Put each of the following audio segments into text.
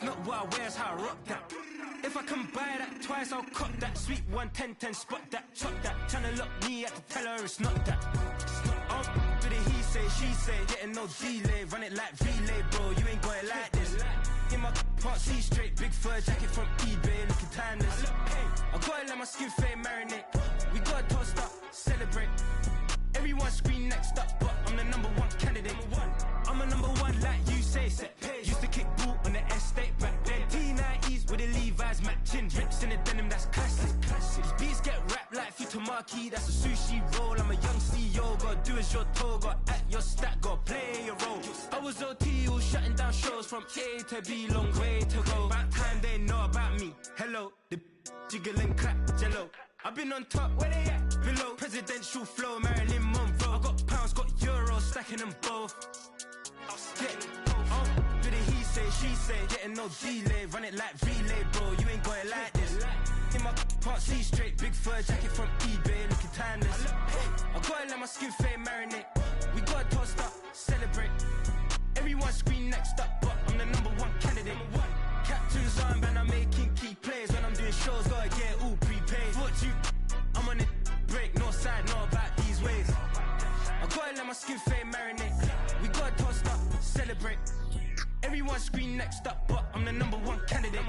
It's not what I wear, it's how I rock that. If I can buy that twice, I'll cop that. Sweet 110, spot that, chop that. Tryna lock me, I can tell her it's not that. Oh, but he say, she say, getting no delay. Run it like relay, bro, you ain't got it like this. In my part C straight, big fur jacket from eBay, looking timeless. I gotta let my skin fade marinate. We gotta toast up, celebrate. Everyone scream next up, but I'm the #1 candidate. I'm a #1 like you say. Used to kick ball on the estate back then. T90s with the Levi's matching. Drips in the denim, that's classic. These beats get wrapped like Futamaki, that's a sushi roll. I'm a young CEO, gotta do as you're told. Gotta act your stat, gotta play your role. I was OT, all shutting down shows from A to B, long way to go. About time they know about me. Hello, the jiggle and clap, jello. I've been on top, where they at? Below, presidential flow, Marilyn Monroe. I got pounds, got euros, stacking them both. But he say, she say, getting no delay. Run it like relay, bro, you ain't got it like this. In my part C straight, big fur jacket from eBay, looking timeless. I gotta let my skin fade marinate. We gotta toast up, celebrate. Everyone scream next up, but I'm the #1 candidate. Captain's armband, I'm making key plays. When I'm doing shows, gotta get all prepaid. What you, I'm on it, break, no side, know about these ways. I gotta let my skin fade marinate. We gotta toast up, celebrate. Everyone scream next up, but I'm the #1 candidate.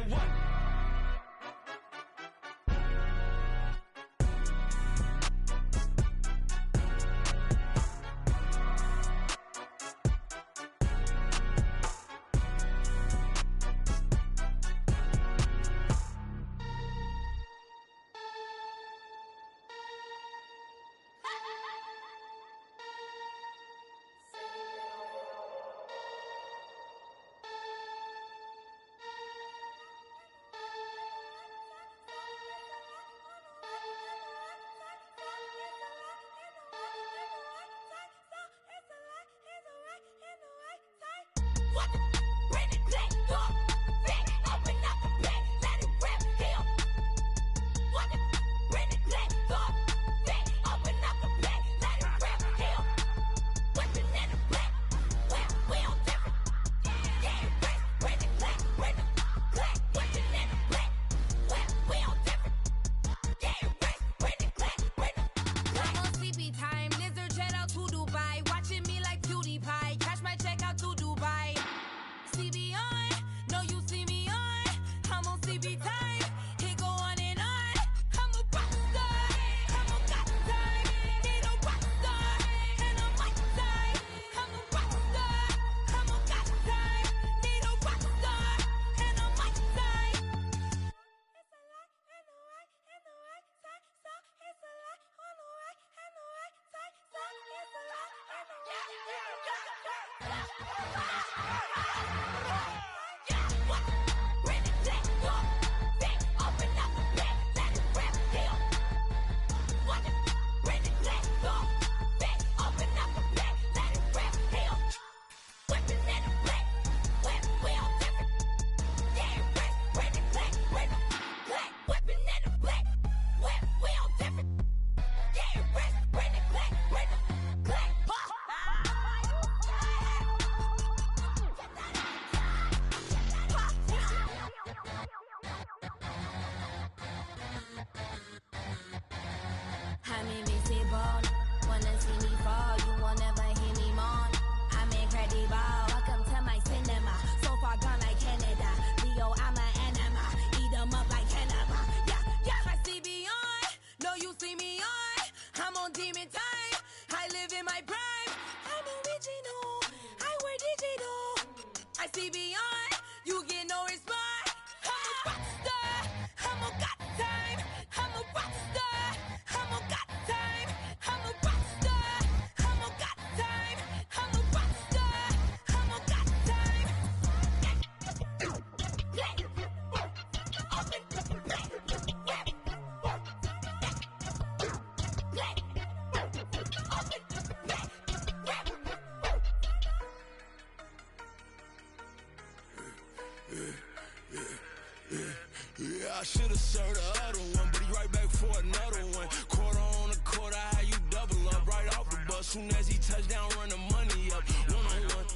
Yeah, I should've served the other one, but he right back for another one. Quarter on a quarter, how you double up right off the bus. Soon as he touch down, run the money up. One-on-one.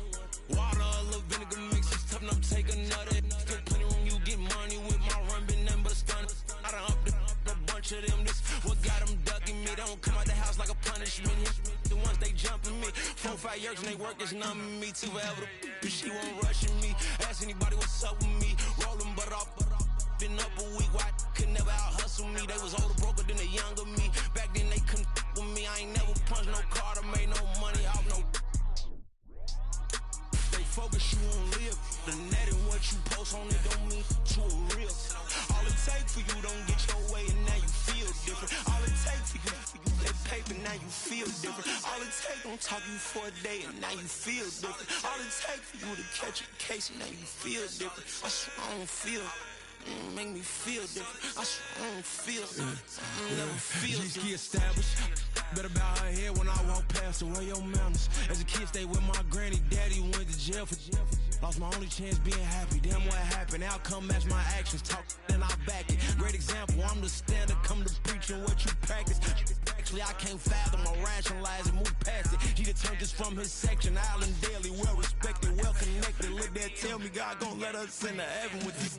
Water, a little vinegar mix, it's tough enough to take another. works and they work is numbing me to forever. But she won't rushing me. Ask anybody what's up with me. Rolling but off. Been up a week, why could never out hustle me? They was older, broker than the younger me. Back then they couldn't with me. I ain't never punched no card or made no money off no. They focus you on live. The net and what you post on it don't mean to a real. All it take for you don't get your way and now you feel different. All it take for you that paper, now you feel different. All it take don't talk you for a day and now you feel different. All it take for you to catch a case and now you feel different. I swear I don't feel. Make me feel different. I swear I don't feel. Never feel different. Established. Better bow her head when I walk past her. Where your manners? As a kid, stayed with my granny. Daddy went to jail for. Lost my only chance being happy. Damn, what happened? Outcome match my actions. Talk and I back it. Great example. I'm the standard. Come to preaching what you practice. Actually, I can't fathom or rationalize it. Move past it. He determined this from his section. Island daily, well respected, well connected. Look there, tell me God gon' let us into heaven with you.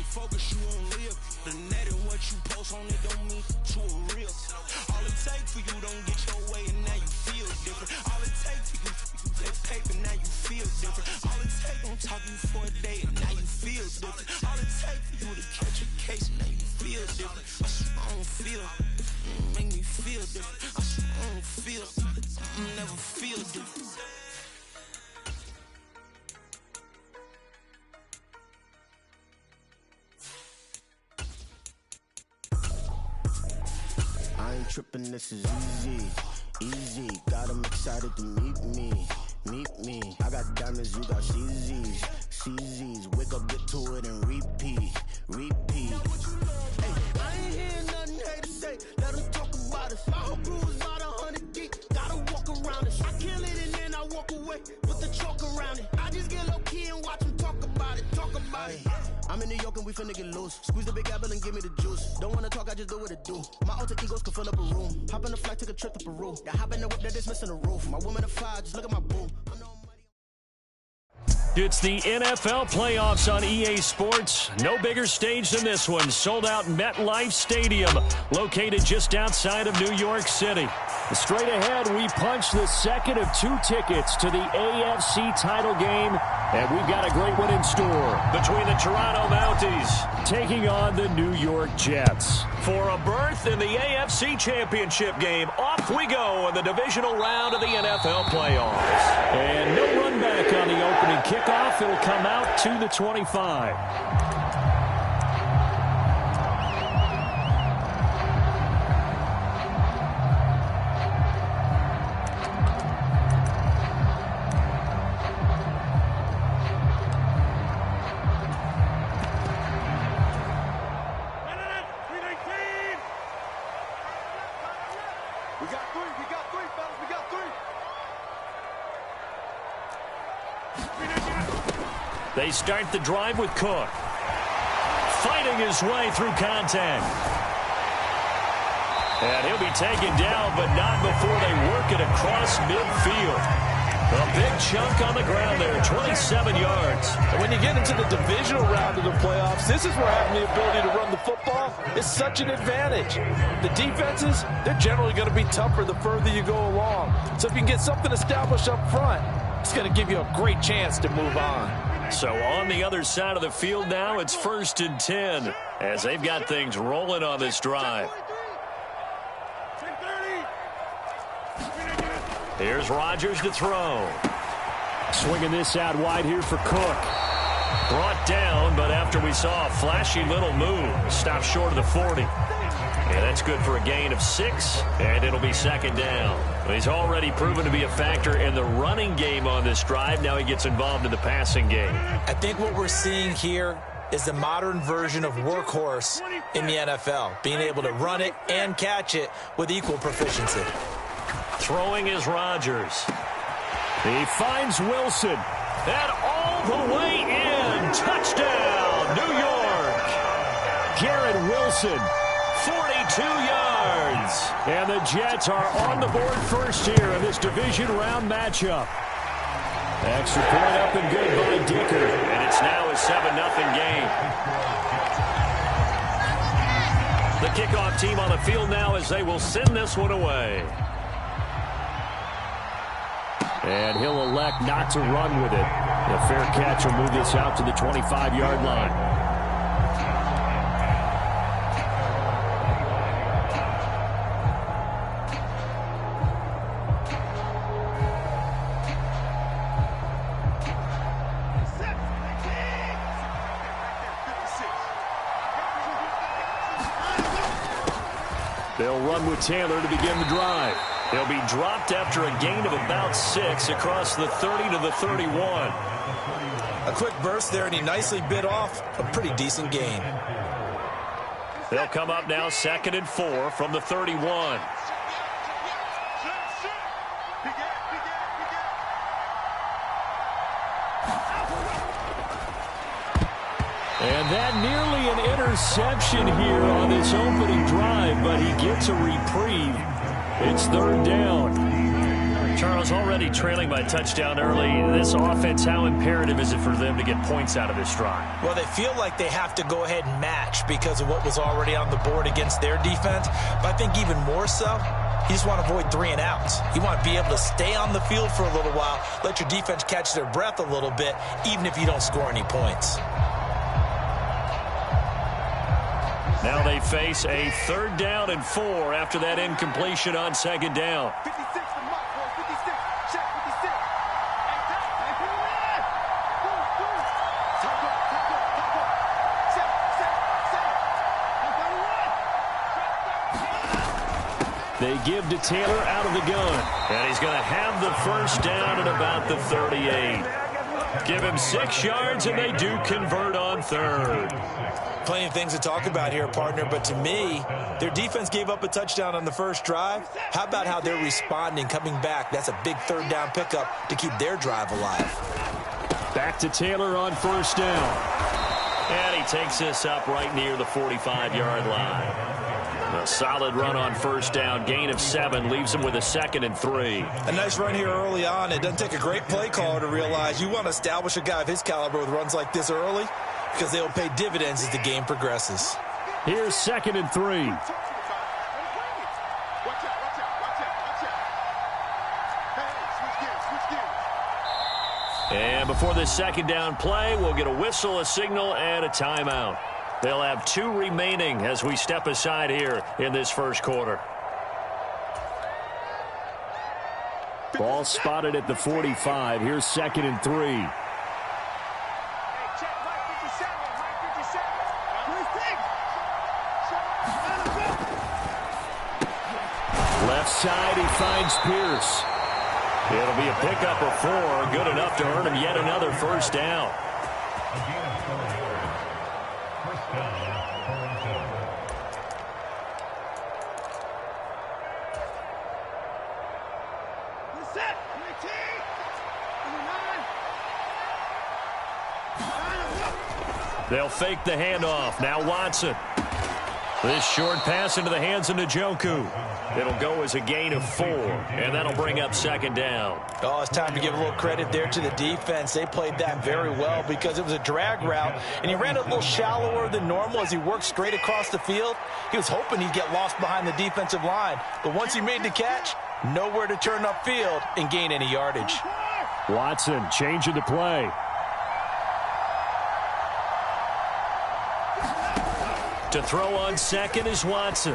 Focus you on live. The net and what you post on it don't mean to a real. All it take for you don't get your way and now you feel different. All it take for you that paper, now you feel different. All it take don't talk you for a day and now you feel different. All it take for you to catch a case and now you feel different. I swear I don't feel. Make me feel different. I swear I don't feel. Never feel different. I ain't tripping, this is easy, easy. Got them excited to meet me. I got diamonds, you got CZs. Wake up, get to it, and repeat. Hey, I ain't hearing nothing hate to say. Let them talk about us. My whole crew is about 100 deep. Gotta walk around us. I kill it and then I walk away with the chalk around it. I just get low key and watch them talk about it. I'm in New York and we finna get loose. Squeeze the big apple and give me the juice. Don't wanna talk, I just do what it do. My alter egos can fill up a room. Hop in a flight, take a trip to Peru. That hop in the whip that is missing the roof. My woman a fire, just look at my boo. It's the NFL playoffs on EA Sports. No bigger stage than this one. Sold out MetLife Stadium, located just outside of New York City. Straight ahead, we punch the second of 2 tickets to the AFC title game, and we've got a great one in store between the Toronto Mounties taking on the New York Jets. For a berth in the AFC Championship game, off we go in the divisional round of the NFL playoffs. And no run back on the opening kickoff. It'll come out to the 25. They start the drive with Cook. Fighting his way through contact. And he'll be taken down, but not before they work it across midfield. A big chunk on the ground there, 27 yards. And when you get into the divisional round of the playoffs, this is where having the ability to run the football is such an advantage. The defenses, they're generally going to be tougher the further you go along. So if you can get something established up front, it's going to give you a great chance to move on. So on the other side of the field now, it's 1st and 10 as they've got things rolling on this drive. Here's Rodgers to throw. Swinging this out wide here for Cook. Brought down, but after we saw a flashy little move, stopped short of the 40. And that's good for a gain of 6, and it'll be 2nd down. He's already proven to be a factor in the running game on this drive. Now he gets involved in the passing game. I think what we're seeing here is the modern version of workhorse in the NFL, being able to run it and catch it with equal proficiency. Throwing is Rodgers. He finds Wilson. And all the way in. Touchdown, New York. Garrett Wilson, 42 yards. And the Jets are on the board first here in this division round matchup. Extra point up and good by Dicker. And it's now a 7-0 game. The kickoff team on the field now as they will send this one away. And he'll elect not to run with it. A fair catch will move this out to the 25-yard line. They'll run with Taylor to begin the drive. He'll be dropped after a gain of about 6 across the 30 to the 31. A quick burst there, and he nicely bit off a pretty decent gain. They'll come up now 2nd and 4 from the 31. And that nearly an interception here on this opening drive, but he gets a reprieve. It's 3rd down. Charles, already trailing by a touchdown early. This offense, how imperative is it for them to get points out of this drive? Well, they feel like they have to go ahead and match because of what was already on the board against their defense. But I think even more so, you just want to avoid 3 and outs. You want to be able to stay on the field for a little while, let your defense catch their breath a little bit, even if you don't score any points. Now they face a 3rd down and 4 after that incompletion on 2nd down. They give to Taylor out of the gun. And he's going to have the 1st down at about the 38. Give him 6 yards, and they do convert on 3rd. Plenty of things to talk about here, partner, but to me, their defense gave up a touchdown on the first drive. How about how they're responding, coming back? That's a big 3rd down pickup to keep their drive alive. Back to Taylor on 1st down. And he takes this up right near the 45-yard line. A solid run on 1st down, gain of 7, leaves him with a 2nd and 3. A nice run here early on. It doesn't take a great play caller to realize you want to establish a guy of his caliber with runs like this early, because they will pay dividends as the game progresses. Here's 2nd and 3. And before this 2nd down play, we'll get a whistle, a signal, and a timeout. They'll have 2 remaining as we step aside here in this 1st quarter. Ball spotted at the 45. Here's 2nd and 3. Left side, he finds Pierce. It'll be a pickup of 4, good enough to earn him yet another 1st down. They'll fake the handoff. Now Watson. This short pass into the hands of Njoku. It'll go as a gain of 4, and that'll bring up 2nd down. Oh, it's time to give a little credit there to the defense. They played that very well because it was a drag route, and he ran a little shallower than normal as he worked straight across the field. He was hoping he'd get lost behind the defensive line, but once he made the catch, nowhere to turn upfield and gain any yardage. Watson changing to play. To throw on 2nd is Watson.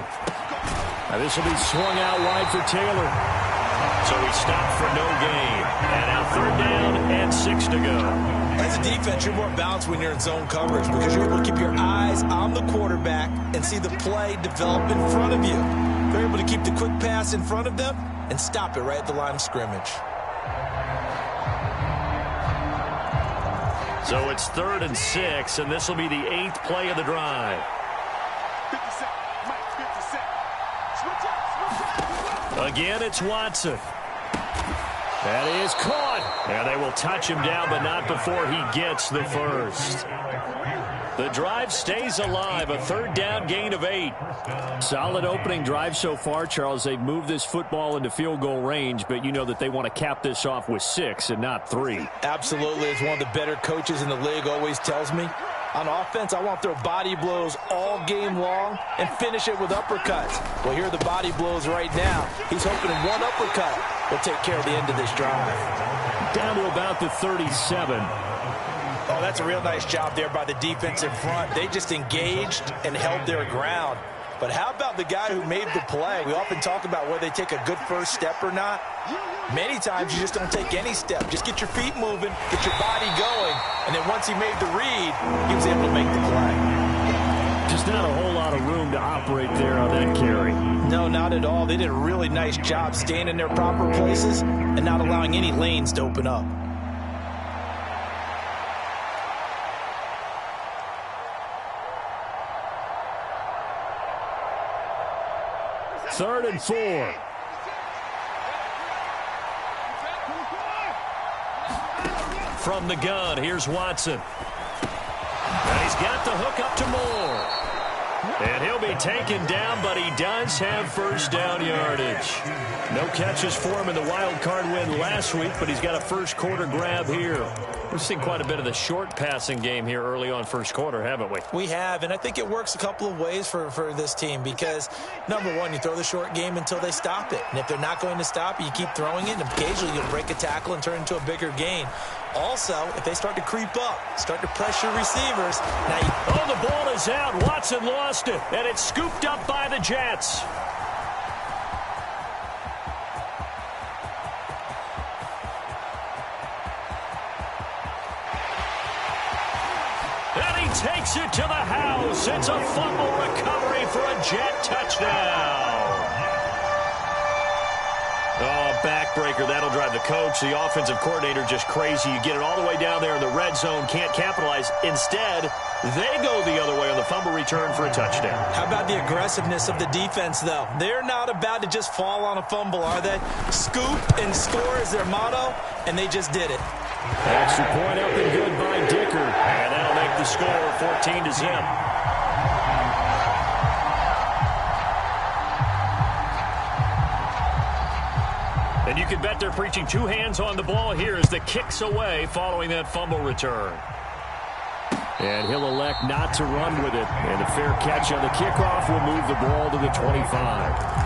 Now this will be swung out wide for Taylor. So he stopped for no gain. And now 3rd down and 6 to go. As a defense, you're more balanced when you're in zone coverage because you're able to keep your eyes on the quarterback and see the play develop in front of you. They're able to keep the quick pass in front of them and stop it right at the line of scrimmage. So it's 3rd and 6, and this will be the 8th play of the drive. Again, it's Watson. That is caught. And they will touch him down, but not before he gets the 1st. The drive stays alive, a 3rd down gain of 8. Solid opening drive so far, Charles. They've moved this football into field goal range, but you know that they want to cap this off with 6 and not 3. Absolutely. As one of the better coaches in the league always tells me, On offense, I want their body blows all game long and finish it with uppercuts. Well, here are the body blows right now. He's hoping one uppercut will take care of the end of this drive. Down to about the 37. Oh, that's a real nice job there by the defensive front. They just engaged and held their ground. But how about the guy who made the play? We often talk about whether they take a good first step or not. Many times you just don't take any step. Just get your feet moving, get your body going, and then once he made the read, he was able to make the play. Just not a whole lot of room to operate there on that carry. No, not at all. They did a really nice job staying in their proper places and not allowing any lanes to open up. Third and 4. From the gun, here's Watson. And he's got the hook up to Moore. And he'll be taken down, but he does have first down yardage. No catches for him in the wild card win last week, but he's got a first quarter grab here. We've seen quite a bit of the short passing game here early on first quarter, haven't we? We have, and I think it works a couple of ways for this team because, number one, you throw the short game until they stop it. And if they're not going to stop it, you keep throwing it, and occasionally you'll break a tackle and turn into a bigger gain. Also, if they start to creep up, start to pressure receivers. Oh, the ball is out. Watson lost it, and it's scooped up by the Jets. And he takes it to the house. It's a fumble recovery for a Jet touchdown. Oh, backbreaker. That'll drive the coach, the offensive coordinator, just crazy. You get it all the way down there in the red zone, can't capitalize. Instead, they go the other way on the fumble return for a touchdown. How about the aggressiveness of the defense, though? They're not about to just fall on a fumble, are they? Scoop and score is their motto, and they just did it. Extra point up and good by Dicker. And that'll make the score 14-0. And you can bet they're preaching two hands on the ball here as the kick's away following that fumble return. And he'll elect not to run with it. And a fair catch on the kickoff will move the ball to the 25.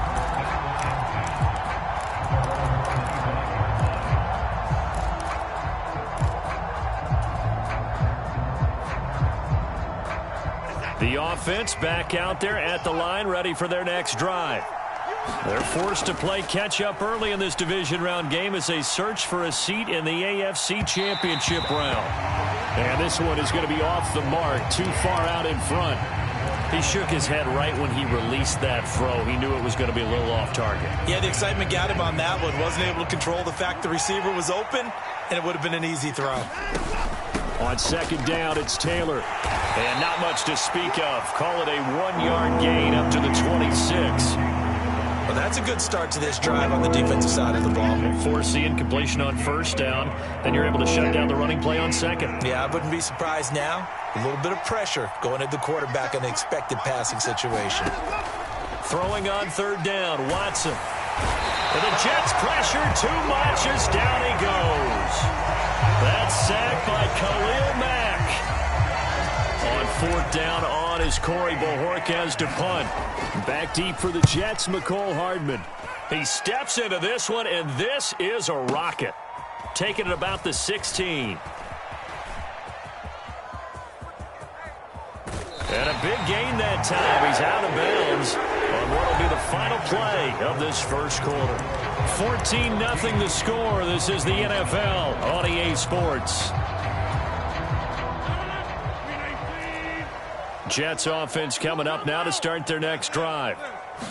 The offense back out there at the line, ready for their next drive. They're forced to play catch-up early in this division round game as they search for a seat in the AFC Championship round. And this one is going to be off the mark, too far out in front. He shook his head right when he released that throw. He knew it was going to be a little off target. Yeah, the excitement got him on that one. Wasn't able to control the fact the receiver was open, and it would have been an easy throw. On second down, it's Taylor. And not much to speak of. Call it a 1-yard gain up to the 26. Well, that's a good start to this drive on the defensive side of the ball. Forcing incompletion on first down. Then you're able to shut down the running play on second. Yeah, I wouldn't be surprised now. A little bit of pressure going at the quarterback in an expected passing situation. Throwing on third down, Watson. And the Jets pressure too much as down he goes. That's sacked by Khalil Mack. On fourth down on is Corey Bojorquez to punt. Back deep for the Jets, McCole Hardman. He steps into this one, and this is a rocket. Taking it about the 16. And a big gain that time. He's out of bounds on what will be the final play of this first quarter. 14-0 the score. This is the NFL on EA Sports. Jets offense coming up now to start their next drive.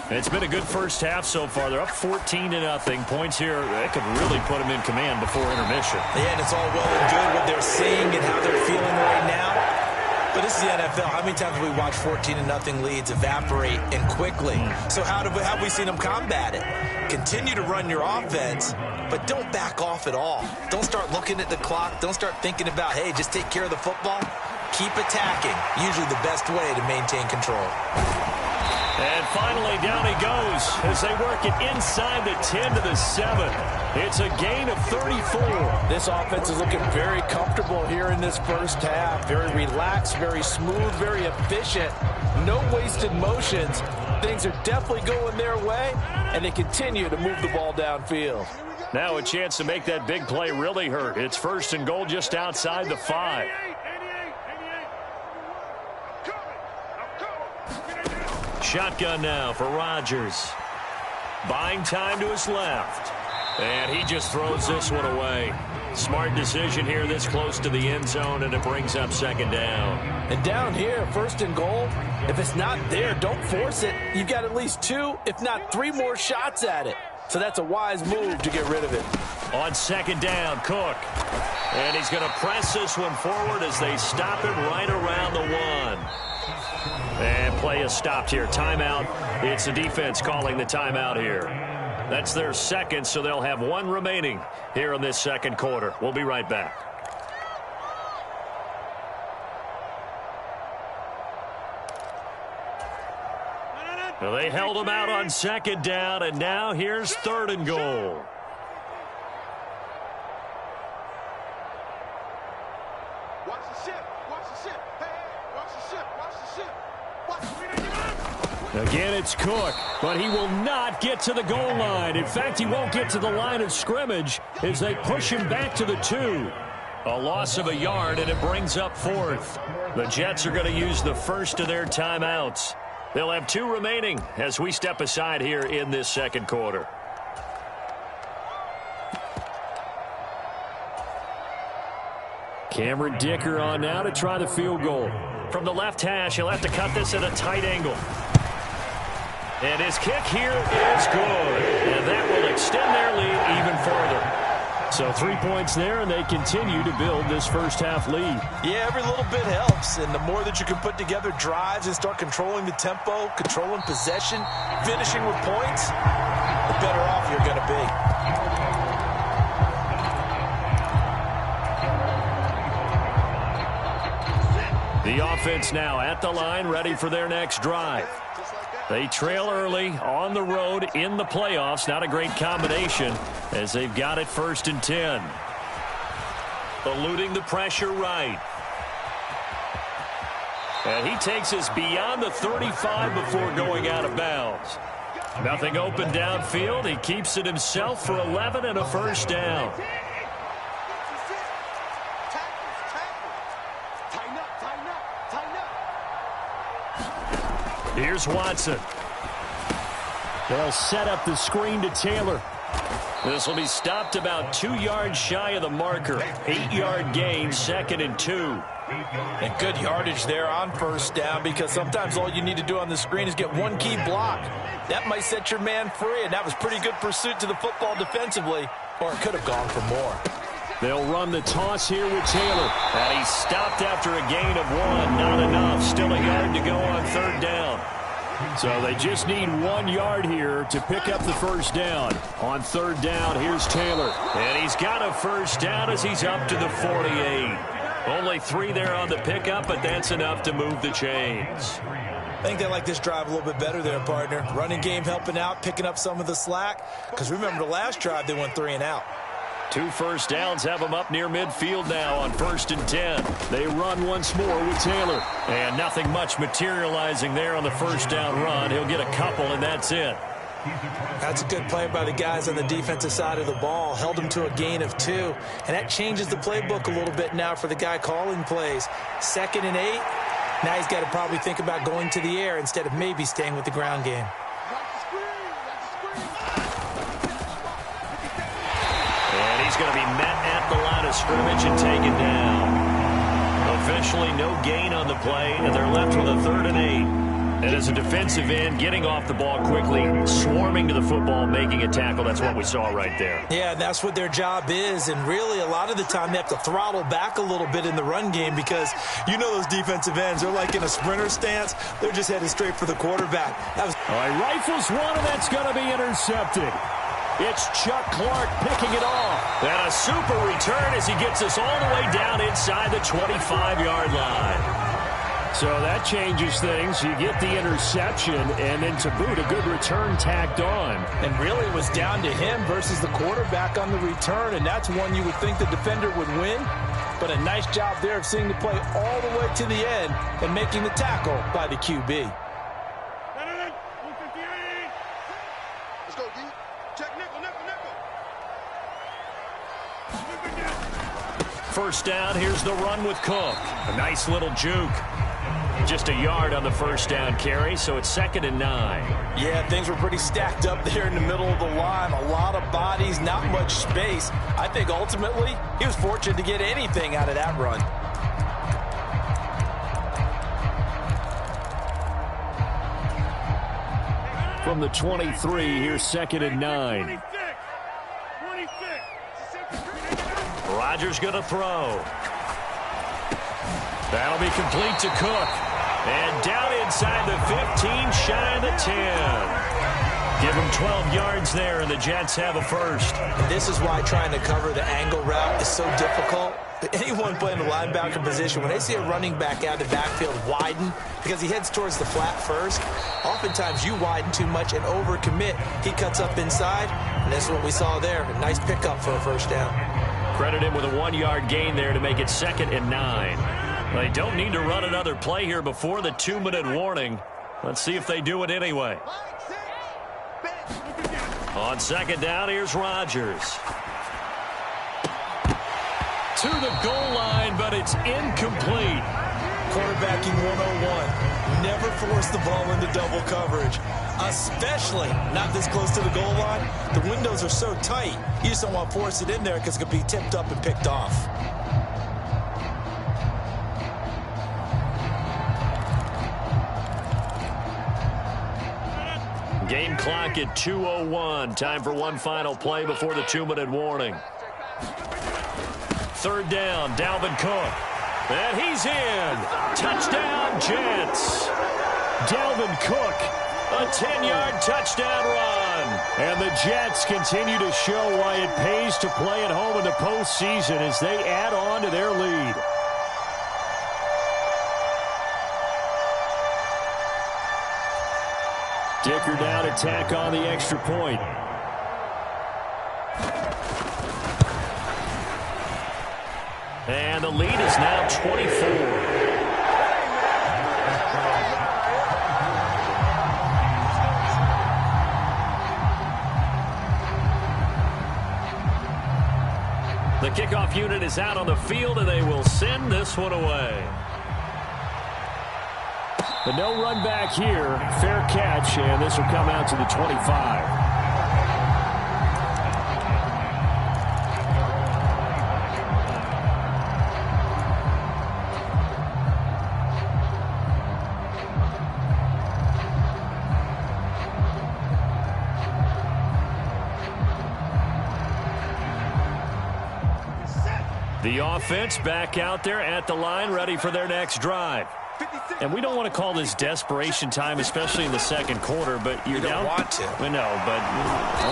It's been a good first half so far. They're up 14-0. Points here, that could really put them in command before intermission. Yeah, and it's all well and good what they're seeing and how they're feeling right now. But this is the NFL. How many times have we watched 14-0 leads evaporate and quickly? So how have we seen them combat it? Continue to run your offense, but don't back off at all. Don't start looking at the clock. Don't start thinking about, hey, just take care of the football. Keep attacking. Usually the best way to maintain control. And finally, down he goes as they work it inside the 10 to the 7. It's a gain of 34. This offense is looking very comfortable here in this first half. Very relaxed, very smooth, very efficient. No wasted motions. Things are definitely going their way, and they continue to move the ball downfield. Now a chance to make that big play really hurt. It's 1st and goal just outside the 5. Shotgun now for Rodgers. Buying time to his left. And he just throws this one away. Smart decision here this close to the end zone, and it brings up 2nd down. And down here, 1st and goal, if it's not there, don't force it. You've got at least 2, if not 3 more shots at it. So that's a wise move to get rid of it. On 2nd down, Cook. And he's going to press this one forward as they stop it right around the 1. And play is stopped here. Timeout. It's the defense calling the timeout here. That's their 2nd, so they'll have 1 remaining here in this 2nd quarter. We'll be right back. Well, they held him out on 2nd down, and now here's 3rd and goal. Watch the ship. Watch the ship. Hey, watch the ship. Watch the ship. Again, it's Cook, but he will not get to the goal line. In fact, he won't get to the line of scrimmage as they push him back to the 2. A loss of a yard, and it brings up 4th. The Jets are going to use the first of their timeouts. They'll have 2 remaining as we step aside here in this 2nd quarter. Cameron Dicker on now to try the field goal. From the left hash, he'll have to cut this at a tight angle. And his kick here is good. And that will extend their lead even further. So 3 points there, and they continue to build this first half lead. Yeah, every little bit helps. And the more that you can put together drives and start controlling the tempo, controlling possession, finishing with points, the better off you're going to be. The offense now at the line, ready for their next drive. They trail early on the road in the playoffs. Not a great combination as they've got it 1st and 10. Eluding the pressure right. And he takes us beyond the 35 before going out of bounds. Nothing open downfield. He keeps it himself for 11 and a 1st down. Here's Watson. They'll set up the screen to Taylor. This will be stopped about 2 yards shy of the marker. 8-yard gain, 2nd and 2. And good yardage there on 1st down, because sometimes all you need to do on the screen is get 1 key block. That might set your man free, and that was pretty good pursuit to the football defensively, or it could have gone for more. They'll run the toss here with Taylor. And he's stopped after a gain of 1. Not enough. Still a yard to go on 3rd down. So they just need 1 yard here to pick up the 1st down. On 3rd down, here's Taylor. And he's got a 1st down as he's up to the 48. Only 3 there on the pickup, but that's enough to move the chains. I think they like this drive a little bit better there, partner. Running game helping out, picking up some of the slack. Because remember the last drive, they went 3 and out. 2 1st downs have them up near midfield now on 1st and 10. They run once more with Taylor. And nothing much materializing there on the 1st down run. He'll get a couple, and that's it. That's a good play by the guys on the defensive side of the ball. Held them to a gain of 2. And that changes the playbook a little bit now for the guy calling plays. 2nd and 8. Now he's got to probably think about going to the air instead of maybe staying with the ground game. He's going to be met at the line of scrimmage and taken down. Officially no gain on the play, and they're left with a 3rd and 8. And as a defensive end, getting off the ball quickly, swarming to the football, making a tackle. That's what we saw right there. Yeah, that's what their job is. And really, a lot of the time, they have to throttle back a little bit in the run game because you know those defensive ends, they're like in a sprinter stance. They're just headed straight for the quarterback. All right, rifles one, and that's going to be intercepted. It's Chuck Clark picking it off. And a super return as he gets us all the way down inside the 25-yard line. So that changes things. You get the interception, and then to boot, a good return tacked on. And really it was down to him versus the quarterback on the return, and that's one you would think the defender would win. But a nice job there of seeing the play all the way to the end and making the tackle by the QB. Let's go, D. Check nickel. First down, here's the run with Cook. A nice little juke. Just a yard on the first down carry, so it's 2nd and 9. Yeah, things were pretty stacked up there in the middle of the line. A lot of bodies, not much space. I think ultimately he was fortunate to get anything out of that run. From the 23, here's 2nd and 9. Rodgers going to throw. That'll be complete to Cook. And down inside the 15, shy of the 10. Give him 12 yards there, and the Jets have a first. And this is why trying to cover the angle route is so difficult. Anyone playing the linebacker position, when they see a running back out of the backfield widen, because he heads towards the flat first, oftentimes you widen too much and overcommit. He cuts up inside, and that's what we saw there. A nice pickup for a first down. Credit him with a 1-yard gain there to make it 2nd and 9. They don't need to run another play here before the 2-minute warning. Let's see if they do it anyway. On 2nd down, here's Rodgers. To the goal line, but it's incomplete. Quarterbacking 101. Never force the ball into double coverage, especially not this close to the goal line. The windows are so tight, you just don't want to force it in there because it could be tipped up and picked off. Game clock at 2:01. Time for one final play before the 2-minute warning. 3rd down, Dalvin Cook. And he's in. Touchdown, Jets. Dalvin Cook, a 10-yard touchdown run. And the Jets continue to show why it pays to play at home in the postseason as they add on to their lead. Dicker down to tack on the extra point. And the lead is now 24. The kickoff unit is out on the field, and they will send this one away. But no run back here. Fair catch, and this will come out to the 25. The offense back out there at the line, ready for their next drive. And we don't want to call this desperation time, especially in the second quarter, but you're down. You don't want to. No, but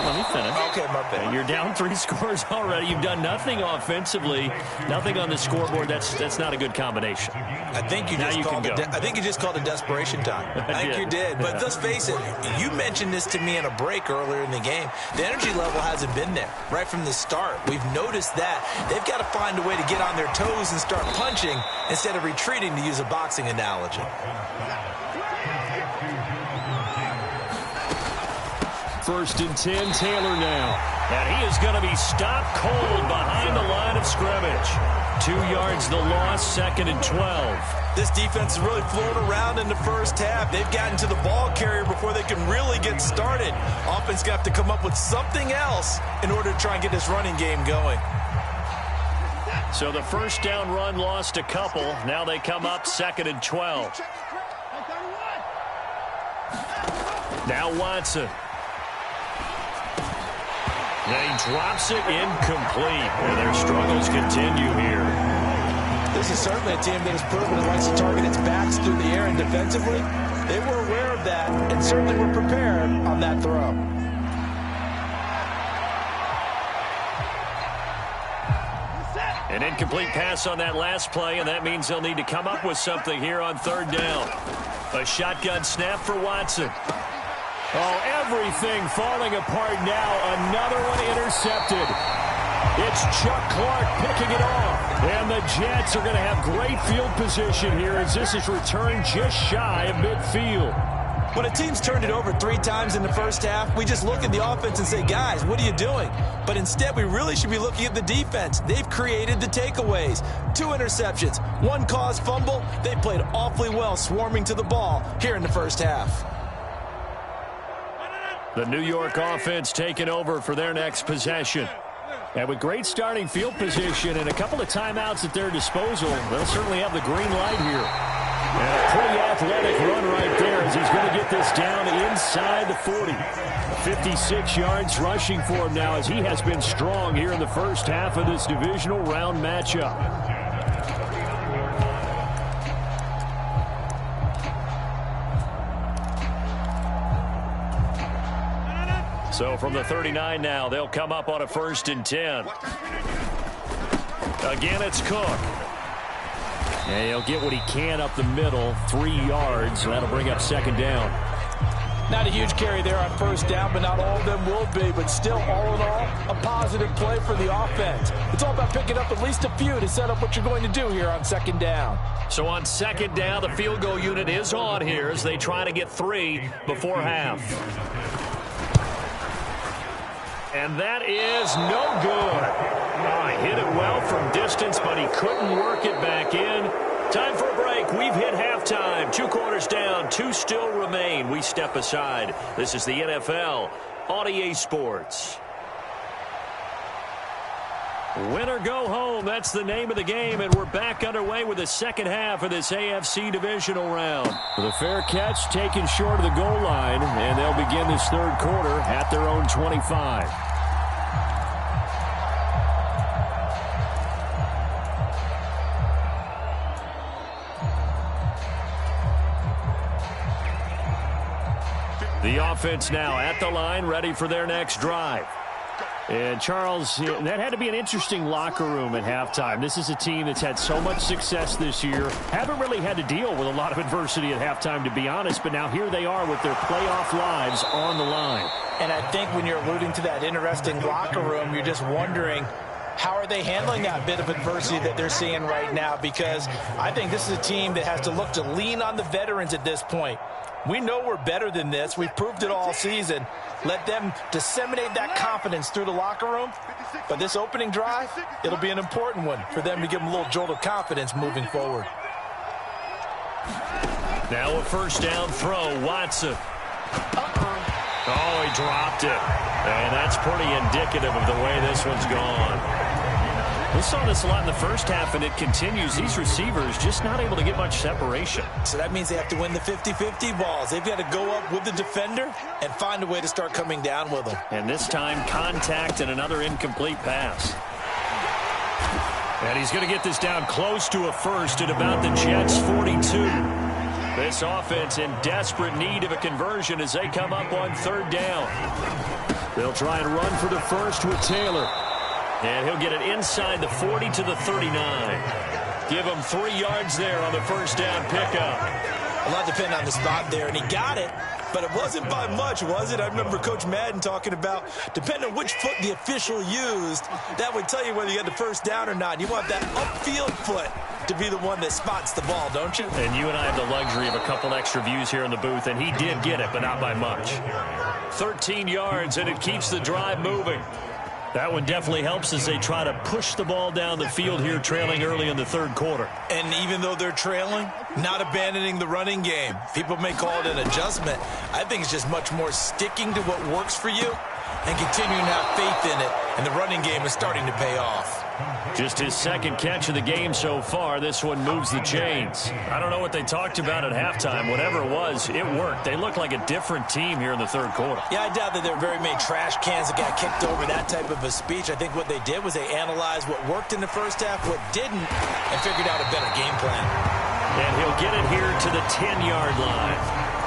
let me finish. Okay, my bad. You're down 3 scores already. You've done nothing offensively, nothing on the scoreboard. That's not a good combination. I think you just called it. I think you just called it desperation time. I think you did. But let's face it. You mentioned this to me in a break earlier in the game. The energy level hasn't been there right from the start. We've noticed that they've got to find a way to get on their toes and start punching instead of retreating, to use a boxing analogy. First and 10, Taylor now. And he is going to be stopped cold behind the line of scrimmage. 2 yards the loss, 2nd and 12. This defense is really flown around in the first half. They've gotten to the ball carrier before they can really get started. Offense got to come up with something else in order to try and get this running game going. So the first down run lost a couple. Now they come up 2nd and 12. Now Watson. And he drops it incomplete. And their struggles continue here. This is certainly a team that has proven it likes to target its backs through the air, and defensively, they were aware of that and certainly were prepared on that throw. An incomplete pass on that last play, and that means they'll need to come up with something here on third down. A shotgun snap for Watson. Oh, everything falling apart now. Another one intercepted. It's Chuck Clark picking it off. And the Jets are going to have great field position here as this is returned just shy of midfield. When a team's turned it over 3 times in the first half, we just look at the offense and say, guys, what are you doing? But instead, we really should be looking at the defense. They've created the takeaways. 2 interceptions, 1 caused fumble. They played awfully well swarming to the ball here in the first half. The New York offense taking over for their next possession. And with great starting field position and a couple of timeouts at their disposal, they'll certainly have the green light here. And a pretty athletic run right there as he's going to get this down inside the 40. 56 yards rushing for him now as he has been strong here in the first half of this divisional round matchup. So from the 39 now, they'll come up on a 1st and 10. Again, it's Cook. And he'll get what he can up the middle, 3 yards, and that'll bring up 2nd down. Not a huge carry there on 1st down, but not all of them will be. But still, all in all, a positive play for the offense. It's all about picking up at least a few to set up what you're going to do here on 2nd down. So on 2nd down, the field goal unit is on here as they try to get 3 before half. And that is no good. He hit it well from distance, but he couldn't work it back in. Time for a break. We've hit halftime. 2 quarters down, 2 still remain. We step aside. This is the NFL on EA Sports. Win or go home, that's the name of the game, and we're back underway with the second half of this AFC divisional round. The fair catch taken short of the goal line, and they'll begin this 3rd quarter at their own 25. The offense now at the line, ready for their next drive. And, Charles, that had to be an interesting locker room at halftime. This is a team that's had so much success this year. Haven't really had to deal with a lot of adversity at halftime, to be honest. But now here they are with their playoff lives on the line. And I think when you're alluding to that interesting locker room, you're just wondering, how are they handling that bit of adversity that they're seeing right now? Because I think this is a team that has to look to lean on the veterans at this point. We know we're better than this. We've proved it all season. Let them disseminate that confidence through the locker room. But this opening drive, it'll be an important one for them to give them a little jolt of confidence moving forward. Now a 1st down throw, Watson. Oh, he dropped it. And that's pretty indicative of the way this one's gone. We saw this a lot in the first half, and it continues. These receivers just not able to get much separation. So that means they have to win the 50-50 balls. They've got to go up with the defender and find a way to start coming down with them. And this time, contact and another incomplete pass. And he's going to get this down close to a 1st at about the Jets' 42. This offense in desperate need of a conversion as they come up on 3rd down. They'll try and run for the 1st with Taylor. And he'll get it inside the 40 to the 39. Give him 3 yards there on the 1st down pickup. A lot depend on the spot there, and he got it, but it wasn't by much, was it? I remember Coach Madden talking about, depending on which foot the official used, that would tell you whether you had the 1st down or not. You want that upfield foot to be the one that spots the ball, don't you? And you and I have the luxury of a couple extra views here in the booth, and he did get it, but not by much. 13 yards, and it keeps the drive moving. That one definitely helps as they try to push the ball down the field here, trailing early in the 3rd quarter. And even though they're trailing, not abandoning the running game. People may call it an adjustment. I think it's just much more sticking to what works for you and continuing to have faith in it. And the running game is starting to pay off. Just his 2nd catch of the game so far. This one moves the chains. I don't know what they talked about at halftime. Whatever it was, it worked. They look like a different team here in the 3rd quarter. Yeah, I doubt that there are very many trash cans that got kicked over that type of a speech. I think what they did was they analyzed what worked in the first half, what didn't, and figured out a better game plan. And he'll get it here to the 10-yard line.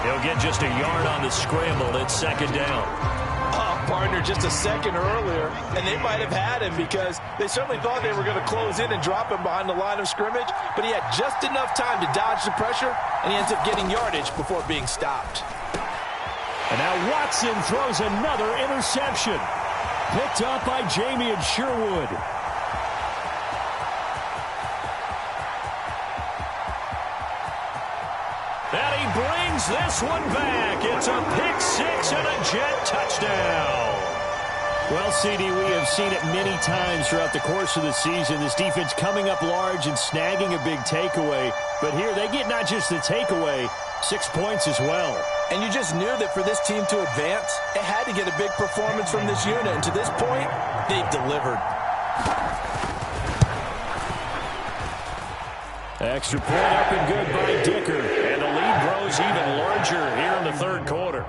He'll get just a yard on the scramble at 2nd down. partner just a second earlier, and they might have had him because they certainly thought they were going to close in and drop him behind the line of scrimmage, but he had just enough time to dodge the pressure, and he ends up getting yardage before being stopped. And now Watson throws another interception. Picked up by Jamie and Sherwood. And he brings this one back. It's a pick six and a Jet touchdown. Well, CD, we have seen it many times throughout the course of the season. This defense coming up large and snagging a big takeaway. But here they get not just the takeaway, 6 points as well. And you just knew that for this team to advance, it had to get a big performance from this unit. And to this point, they've delivered. Extra point up and good by Dicker. And the lead grows even larger here in the third quarter.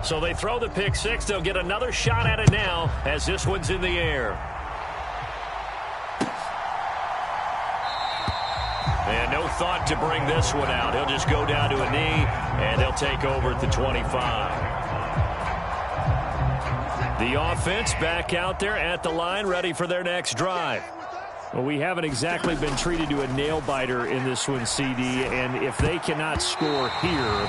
So they throw the pick six. They'll get another shot at it now as this one's in the air. And no thought to bring this one out. He'll just go down to a knee, and they'll take over at the 25. The offense back out there at the line, ready for their next drive. Well, we haven't exactly been treated to a nail-biter in this one, CD, and if they cannot score here,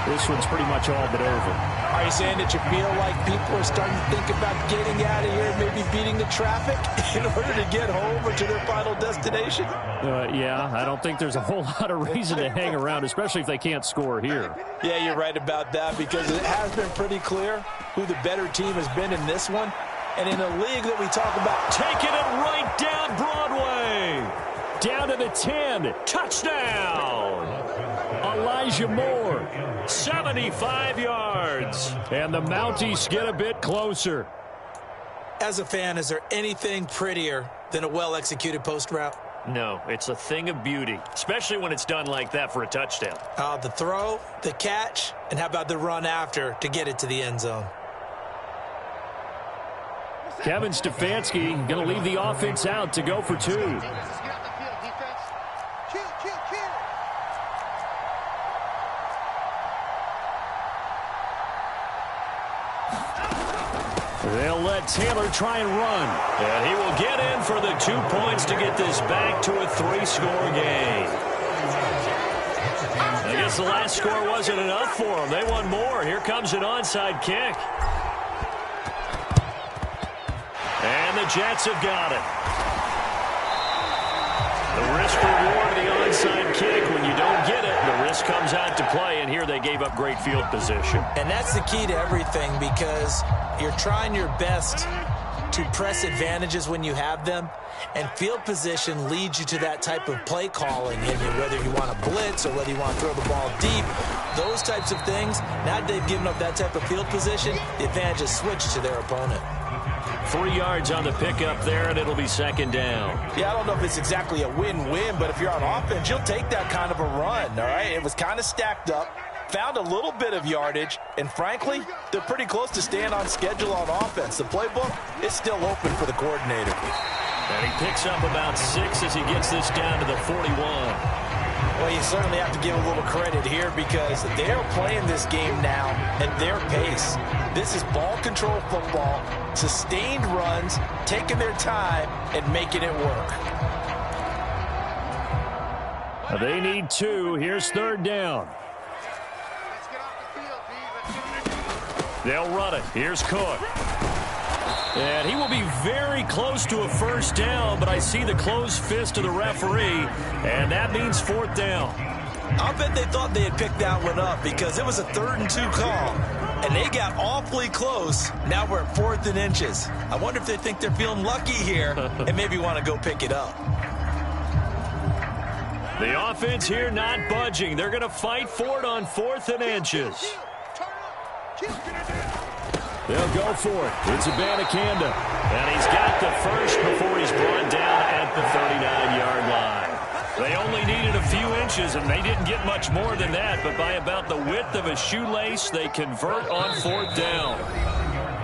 this one's pretty much all but over. Are you saying that you feel like people are starting to think about getting out of here, maybe beating the traffic in order to get home or to their final destination? Yeah, I don't think there's a whole lot of reason to hang around, especially if they can't score here. Yeah, you're right about that because it has been pretty clear who the better team has been in this one. And in a league that we talk about, taking it right down Broadway. Down to the 10. Touchdown. Elijah Moore, 75 yards. And the Mounties get a bit closer. As a fan, is there anything prettier than a well-executed post route? No, it's a thing of beauty, especially when it's done like that for a touchdown. The throw, the catch, and how about the run after to get it to the end zone? Kevin Stefanski going to leave the offense out to go for two. They'll let Taylor try and run. And he will get in for the 2 points to get this back to a 3-score game. I guess the last score wasn't enough for them. They want more. Here comes an onside kick. And the Jets have got it. The risk-reward of the onside kick. When you don't get it, the risk comes out to play, and here they gave up great field position. And that's the key to everything because you're trying your best to press advantages when you have them, and field position leads you to that type of play calling, and whether you want to blitz or whether you want to throw the ball deep, those types of things. Now that they've given up that type of field position, the advantage is switched to their opponent. 3 yards on the pickup there, and it'll be second down. Yeah, I don't know if it's exactly a win-win, but if you're on offense, you'll take that kind of a run, all right? It was kind of stacked up, found a little bit of yardage, and frankly, they're pretty close to staying on schedule on offense. The playbook is still open for the coordinator. And he picks up about 6 as he gets this down to the 41. Well, you certainly have to give a little credit here because they're playing this game now at their pace. This is ball control football, sustained runs, taking their time, and making it work. They need 2. Here's third down. They'll run it. Here's Cook. And he will be very close to a first down, but I see the closed fist of the referee, and that means fourth down. I'll bet they thought they had picked that one up because it was a 3rd and 2 call, and they got awfully close. Now we're at 4th and inches. I wonder if they think they're feeling lucky here and maybe want to go pick it up. The offense here not budging. They're going to fight for it on 4th and inches. They'll go for it. It's Abanikanda. And he's got the first before he's brought down at the 39-yard line. They only needed a few inches, and they didn't get much more than that. But by about the width of a shoelace, they convert on 4th down.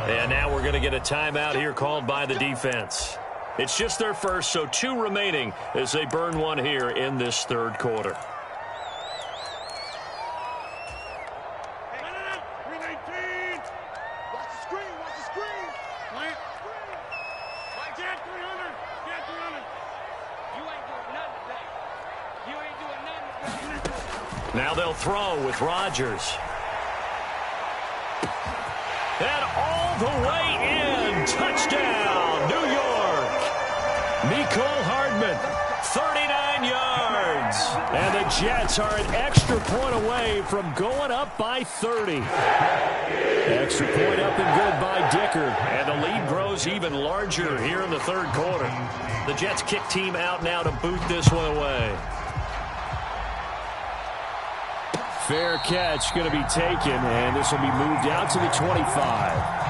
And now we're going to get a timeout here called by the defense. It's just their first, so 2 remaining as they burn one here in this third quarter. Now they'll throw with Rodgers. And all the way in. Touchdown, New York. Mecole Hardman, 39 yards. And the Jets are an extra point away from going up by 30. Extra point up and good by Dickert. And the lead grows even larger here in the third quarter. The Jets kick team out now to boot this one away. Fair catch going to be taken, and this will be moved out to the 25.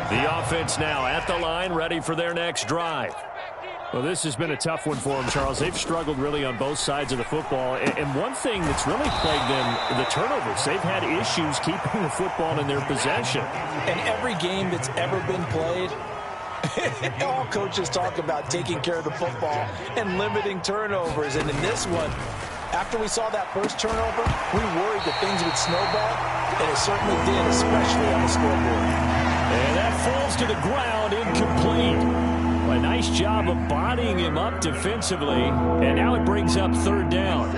The offense now at the line, ready for their next drive. Well, this has been a tough one for them, Charles. They've struggled really on both sides of the football. And one thing that's really plagued them, the turnovers. They've had issues keeping the football in their possession. And every game that's ever been played, all coaches talk about taking care of the football and limiting turnovers. And in this one, after we saw that first turnover, we worried that things would snowball, and it certainly did, especially on the scoreboard. And that falls to the ground, incomplete. A nice job of bodying him up defensively, and now it brings up third down.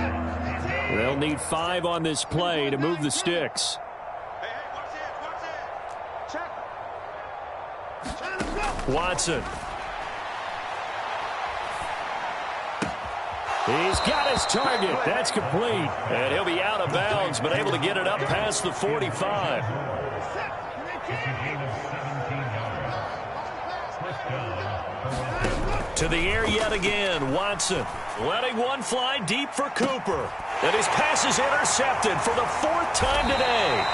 They'll need 5 on this play to move the sticks. Watson. He's got his target. That's complete. And he'll be out of bounds, but able to get it up past the 45. To the air yet again. Watson letting one fly deep for Cooper. And his pass is intercepted for the 4th time today.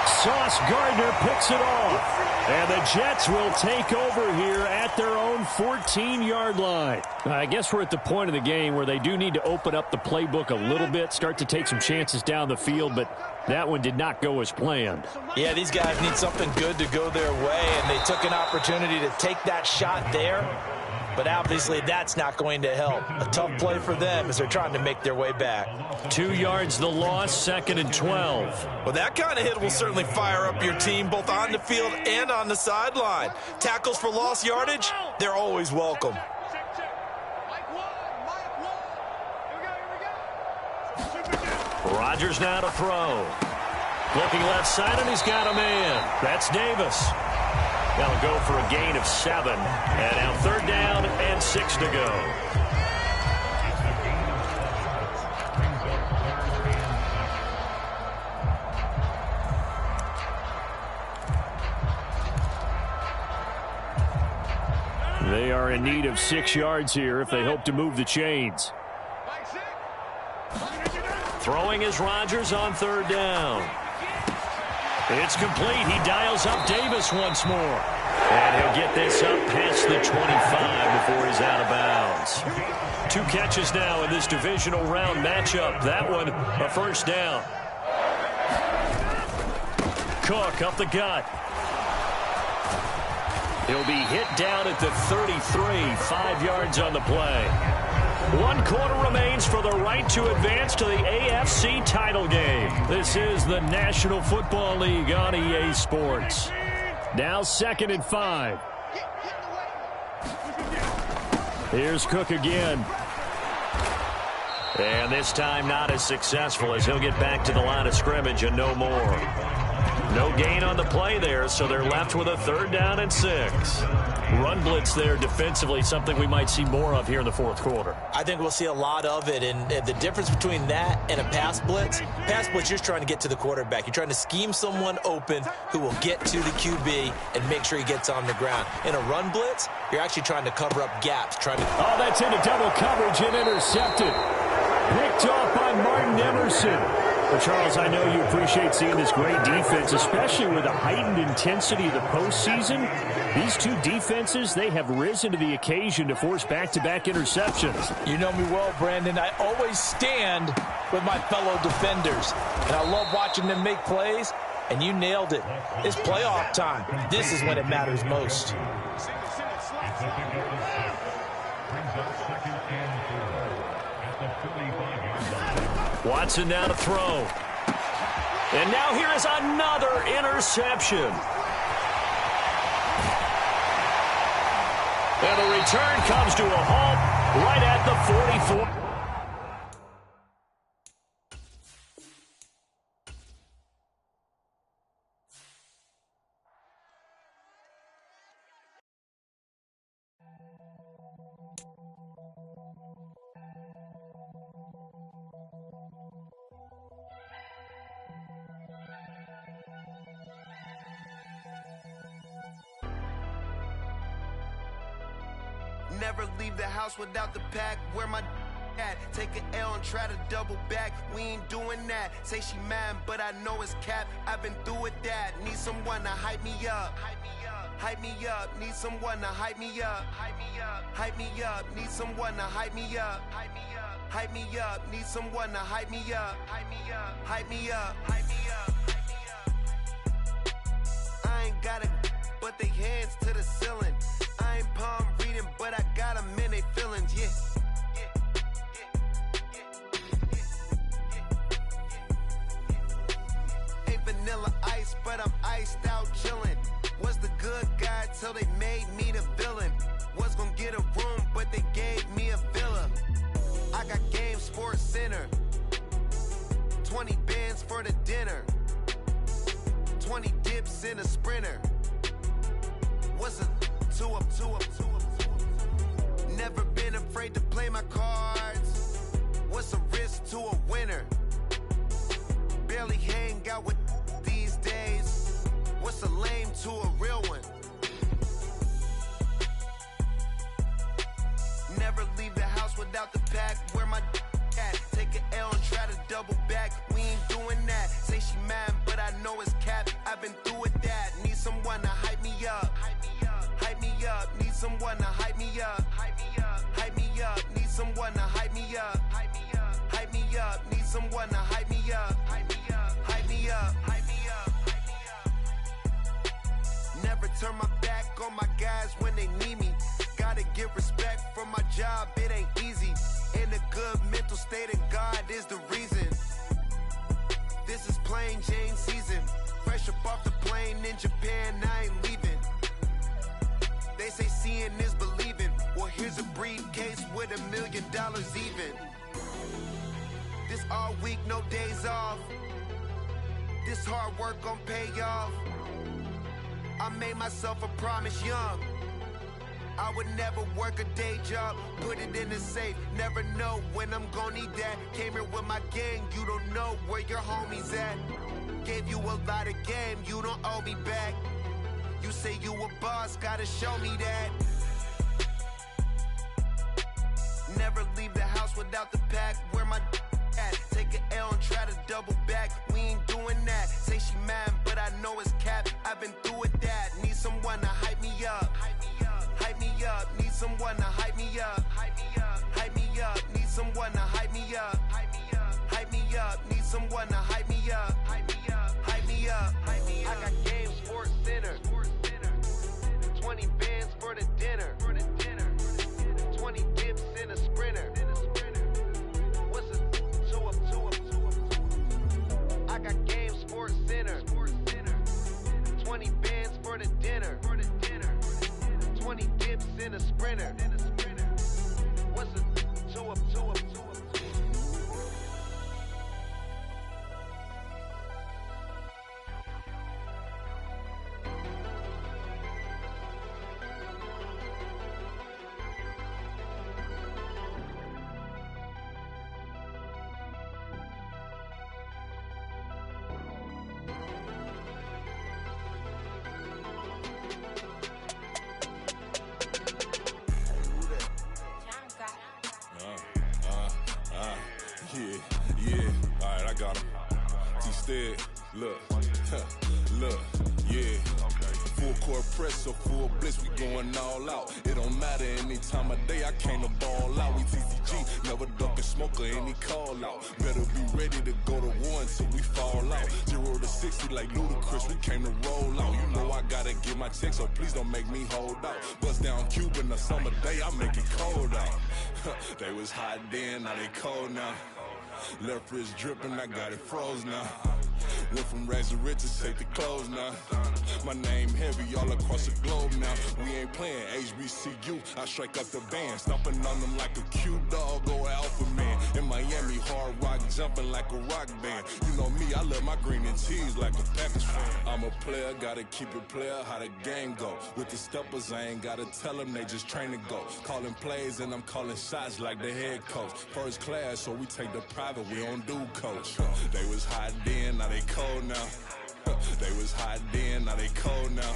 Sauce Gardner picks it off. And the Jets will take over here at their own 14-yard line. I guess we're at the point of the game where they do need to open up the playbook a little bit, start to take some chances down the field, but that one did not go as planned. Yeah, these guys need something good to go their way, and they took an opportunity to take that shot there. But obviously that's not going to help. A tough play for them as they're trying to make their way back. 2 yards the loss, 2nd and 12. Well, that kind of hit will certainly fire up your team both on the field and on the sideline. Tackles for lost yardage, they're always welcome. Rodgers now to throw. Looking left side, and he's got a man. That's Davis. They'll go for a gain of 7. And now 3rd down and 6 to go. They are in need of 6 yards here if they hope to move the chains. Throwing is Rodgers on 3rd down. It's complete. He dials up Davis once more. And he'll get this up past the 25 before he's out of bounds. 2 catches now in this divisional round matchup. That one, a 1st down. Cook up the gut. He'll be hit down at the 33, 5 yards on the play. 1 quarter remains for the right to advance to the AFC title game. This is the National Football League on EA Sports. Now 2nd and 5. Here's Cook again. And this time not as successful as he'll get back to the line of scrimmage and no more. No gain on the play there, so they're left with a 3rd down and 6. Run blitz there defensively, something we might see more of here in the 4th quarter. I think we'll see a lot of it, and the difference between that and a pass blitz, you're just trying to get to the quarterback. You're trying to scheme someone open who will get to the QB and make sure he gets on the ground. In a run blitz, you're actually trying to cover up gaps. Oh, that's into double coverage and intercepted. Picked off by Martin Emerson. Well, Charles, I know you appreciate seeing this great defense, especially with the heightened intensity of the postseason. These 2 defenses, they have risen to the occasion to force back-to-back interceptions. You know me well, Brandon. I always stand with my fellow defenders, and I love watching them make plays. And you nailed it. It's playoff time. This is when it matters most. Watson now to throw. And now here is another interception. And the return comes to a halt right at the 44. Never leave the house without the pack. Where my at? Take an L and try to double back. We ain't doing that. Say she mad, but I know it's cap. I've been through with that. Need someone to hype me up. Hype me up. Need someone to hype me up. Hype me up. Need someone to hype me up. Hype me up. Need someone to hype me up. Hype me up. I ain't got it, but they hands to the ceiling. I ain't palm reading, but I got them in they feelings, yeah. Ain't vanilla ice, but I'm iced out chillin'. Was the good guy till they made me the villain. Was gonna get a room, but they gave me a villa. I got Game Sports Center. 20 bands for the dinner. 20 dips in a sprinter. What's a two up? Never been afraid to play my cards. What's a risk to a winner? Barely hang out with these days. What's a lame to a real one? Never leave the house without the pack. Where my at? Take an L and try to double back. We ain't doing that. Say she mad, but I know it's cap. I've been through with that. Need someone to hype me up. Hype me up. Need someone to hype me up. Hype me up. Need someone to hype me up. Hype me up. Need someone to hype me up. Hype me up. Never turn my back on my guys when they need me. Gotta get respect for my job, it ain't easy. In a good mental state, and God is the reason. This is plain Jane season. Fresh up off the plane in Japan, I ain't leaving. They say seeing is believing. Well, here's a briefcase with $1 million even. This all week, no days off. This hard work gon' pay off. I made myself a promise young. I would never work a day job, put it in the safe. Never know when I'm gon' need that. Came here with my gang, you don't know where your homies at. Gave you a lot of game, you don't owe me back. You say you a boss, gotta show me that. Never leave the house without the pack. Where my at? Take an L and try to double back. We ain't doing that. Say she mad, but I know it's cap. I've been through with that. Need someone to hype me up. Hype me up. Need someone to hype me up. Hype me up. Need someone to hype me up. Hype me up. Need someone to hype me up. Hype me up. I got Game Sports Center. 20 bands for the dinner. 20 dips in a sprinter. What's a two up? I got Game Sports Center. 20 bands for the dinner. 20 dips in a sprinter. What's a two up? Yeah, alright, I got him. T-Stead, look, yeah. Full court press or full blitz, we going all out. It don't matter any time of day, I came to ball out. We TCG, never duck a smoker, any call out. Better be ready to go to war until we fall out. 0 to 360 like ludicrous. We came to roll out. You know I gotta get my check, so please don't make me hold out. Bust down Cuban a summer day, I make it cold out. They was hot then, now they cold now. Left wrist dripping, I got it froze now. Went from rags to riches, take the clothes now. My name heavy all across the globe now. We ain't playing HBCU, I strike up the band. Stomping on them like a cute dog or alpha man. In Miami, hard rock jumping like a rock band. You know me, I love my green and cheese like a Packers fan. I'm a player, gotta keep it player, how the game go. With the steppers, I ain't gotta tell them, they just train to go. Calling plays and I'm calling shots like the head coach. First class, so we take the private, we don't do coach. They was hot then, now they cold now. They was hot then, now they cold now.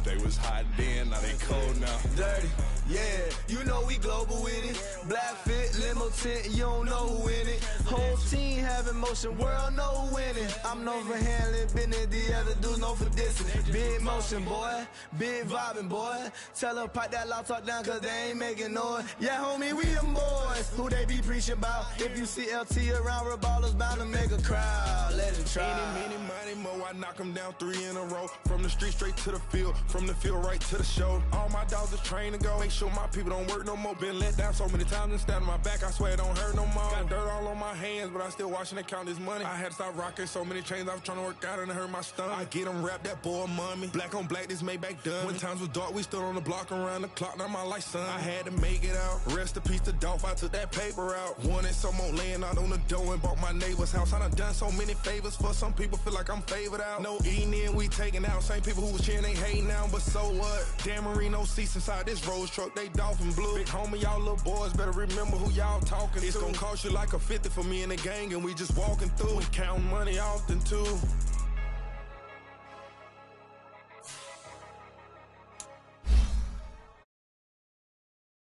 They was hot then, now they cold now. Dirty, yeah, you know we global with it. Black fit, limo tint, you don't know who in it. Whole team having motion, world know who winning. I'm known for handling business, the other dudes known for dissing. Big motion, boy, big vibing, boy. Tell her pipe that loud talk down, cause they ain't making noise. Yeah, homie, we them boys, who they be preaching about. If you see LT around, Reballers bound to make a crowd. Let it try. Any, money, mo, I knock them down 3 in a row. From the street straight to the field, from the field right to the show. All my dogs are trained to go. Make sure my people don't work no more. Been let down so many times and stand on my back, I swear it don't hurt no more. Got dirt all on my hands, but I still watching and count this money. I had to stop rocking so many chains, I was trying to work out and it hurt my stomach. I get them rap, that boy mommy. Black on black, this Maybach done. When times was dark, we stood on the block around the clock, now my life son. I had to make it out. Rest in peace to Dolph, I took that paper out. Wanted some more laying out on the door and bought my neighbor's house. I done done so many favors for some people, feel like I'm favored out. No eating in, we taking out. Same people who was cheering, they hating now, but so what? Dan Marino seats inside this Rolls truck, they dolphin blue. Big homie, y'all little boys better remember who y'all talking to. It's gonna cost you like a 50 for me and the gang, and we just walking through. We counting money often too.